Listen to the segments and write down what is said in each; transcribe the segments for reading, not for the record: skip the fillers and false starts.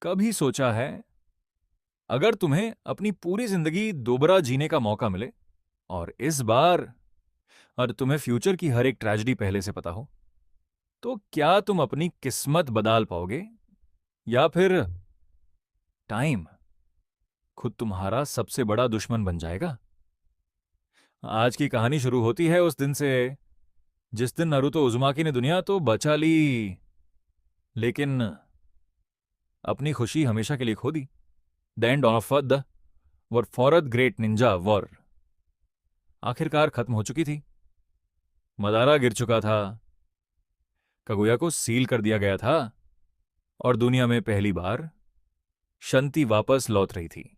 कभी सोचा है, अगर तुम्हें अपनी पूरी जिंदगी दोबारा जीने का मौका मिले और इस बार और तुम्हें फ्यूचर की हर एक ट्रेजेडी पहले से पता हो, तो क्या तुम अपनी किस्मत बदल पाओगे या फिर टाइम खुद तुम्हारा सबसे बड़ा दुश्मन बन जाएगा? आज की कहानी शुरू होती है उस दिन से जिस दिन नारुतो उज़ुमाकी ने दुनिया तो बचा ली, लेकिन अपनी खुशी हमेशा के लिए खो दी। The end of the war for great ninja war आखिरकार खत्म हो चुकी थी। मदारा गिर चुका था, कगुया को सील कर दिया गया था और दुनिया में पहली बार शंति वापस लौट रही थी।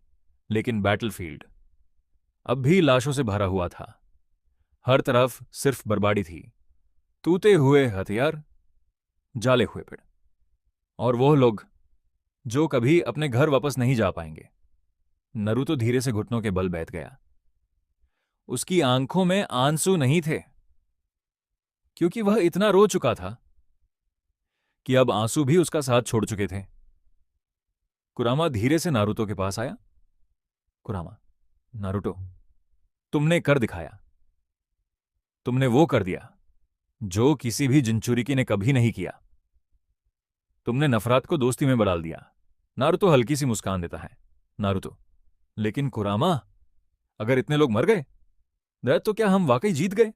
लेकिन बैटलफील्ड अब भी लाशों से भरा हुआ था। हर तरफ सिर्फ बर्बादी थी, टूटे हुए हथियार, जाले हुए पेड़ और वो लोग जो कभी अपने घर वापस नहीं जा पाएंगे। नरूतो धीरे से घुटनों के बल बैठ गया। उसकी आंखों में आंसू नहीं थे, क्योंकि वह इतना रो चुका था कि अब आंसू भी उसका साथ छोड़ चुके थे। कुरामा धीरे से नारुतो के पास आया। कुरामा, नारुतो, तुमने कर दिखाया। तुमने वो कर दिया जो किसी भी जिनचुरिकी ने कभी नहीं किया। तुमने नफरत को दोस्ती में बदल दिया। नारुतो हल्की सी मुस्कान देता है। नारुतो, लेकिन कुरामा, अगर इतने लोग मर गए तो क्या हम वाकई जीत गए?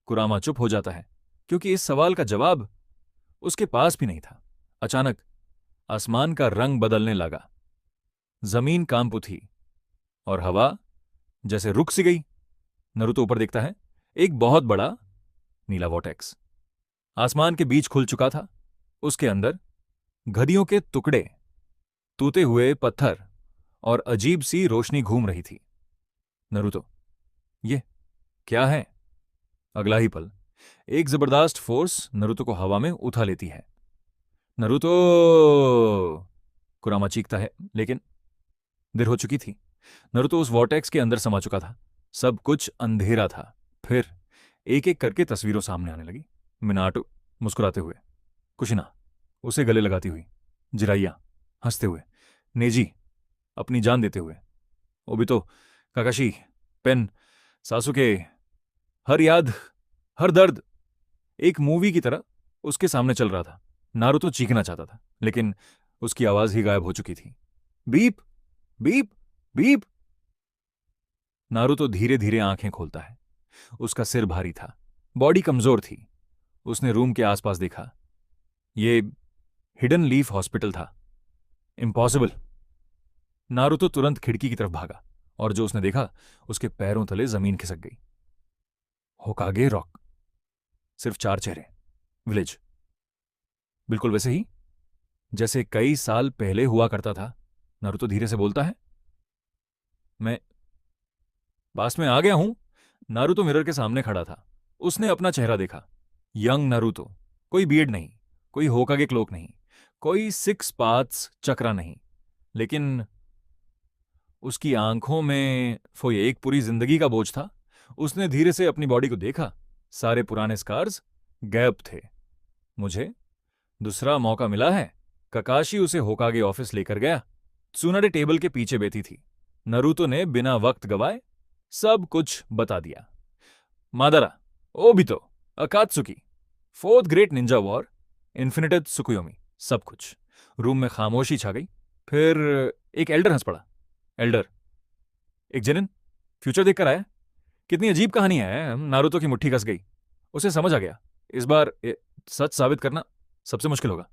कुरामा चुप हो जाता है, क्योंकि इस सवाल का जवाब उसके पास भी नहीं था। अचानक आसमान का रंग बदलने लगा। जमीन कांप उठी और हवा जैसे रुक सी गई। नरूतो ऊपर देखता है, एक बहुत बड़ा नीला वॉटेक्स आसमान के बीच खुल चुका था। उसके अंदर घड़ियों के टुकड़े, टूटे हुए पत्थर और अजीब सी रोशनी घूम रही थी। नरूतो, ये क्या है? अगला ही पल एक जबरदस्त फोर्स नरूतो को हवा में उठा लेती है। नरूतो! कुरामा चीखता है, लेकिन देर हो चुकी थी। नरूतो उस वॉर्टेक्स के अंदर समा चुका था। सब कुछ अंधेरा था। फिर एक एक करके तस्वीरों सामने आने लगी। मिनाटो मुस्कुराते हुए, कुशिना उसे गले लगाती हुई, जिराइया हंसते हुए, नेजी अपनी जान देते हुए, ओबितो, काकाशी, पेन, सासुके, हर याद, हर दर्द एक मूवी की तरह उसके सामने चल रहा था। नारुतो चीखना चाहता था, लेकिन उसकी आवाज ही गायब हो चुकी थी। Beep beep beep. नारुतो धीरे धीरे आंखें खोलता है। उसका सिर भारी था, बॉडी कमजोर थी। उसने रूम के आसपास देखा। ये हिडन लीफ हॉस्पिटल था। इम्पॉसिबल। नारुतो तुरंत खिड़की की तरफ भागा और जो उसने देखा, उसके पैरों तले जमीन खिसक गई। होकागे रॉक, सिर्फ 4 चेहरे, विलेज, बिल्कुल वैसे ही जैसे कई साल पहले हुआ करता था। नारुतो धीरे से बोलता है, मैं पास में आ गया हूं। नारुतो मिरर के सामने खड़ा था। उसने अपना चेहरा देखा। यंग नारुतो, कोई बियर्ड नहीं, कोई होकागे क्लोक नहीं, कोई 6 पाथ्स चक्रा नहीं, लेकिन उसकी आंखों में वो एक पूरी जिंदगी का बोझ था। उसने धीरे से अपनी बॉडी को देखा। सारे पुराने स्कार्स गैप थे। मुझे दूसरा मौका मिला है। ककाशी उसे होकागे ऑफिस लेकर गया। त्सुनाडे टेबल के पीछे बैठी थी। नरूतो ने बिना वक्त गवाए सब कुछ बता दिया। Madara, Obito, Akatsuki, fourth great ninja war, infinite Tsukuyomi, सब कुछ। रूम में खामोशी छा गई। फिर एक एल्डर हंस पड़ा। एल्डर, एक जेनिन फ्यूचर देखकर आया। कितनी अजीब कहानी है। नारुतो की मुट्ठी कस गई। उसे समझ आ गया, इस बार सच साबित करना सबसे मुश्किल होगा।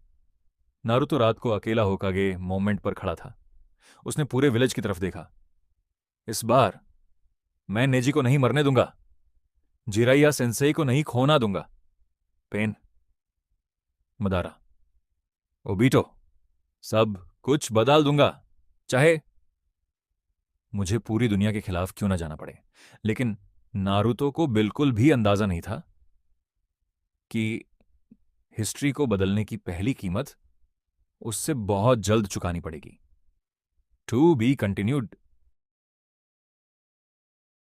नारुतो रात को अकेला होकागे मोमेंट पर खड़ा था। उसने पूरे विलेज की तरफ देखा। इस बार मैं नेजी को नहीं मरने दूंगा। जिराइया सेंसेई को नहीं खोना दूंगा। पेन, मदारा, ओबिटो, सब कुछ बदल दूंगा, चाहे मुझे पूरी दुनिया के खिलाफ क्यों ना जाना पड़े। लेकिन नारुतो को बिल्कुल भी अंदाजा नहीं था कि हिस्ट्री को बदलने की पहली कीमत उससे बहुत जल्द चुकानी पड़ेगी। To be continued.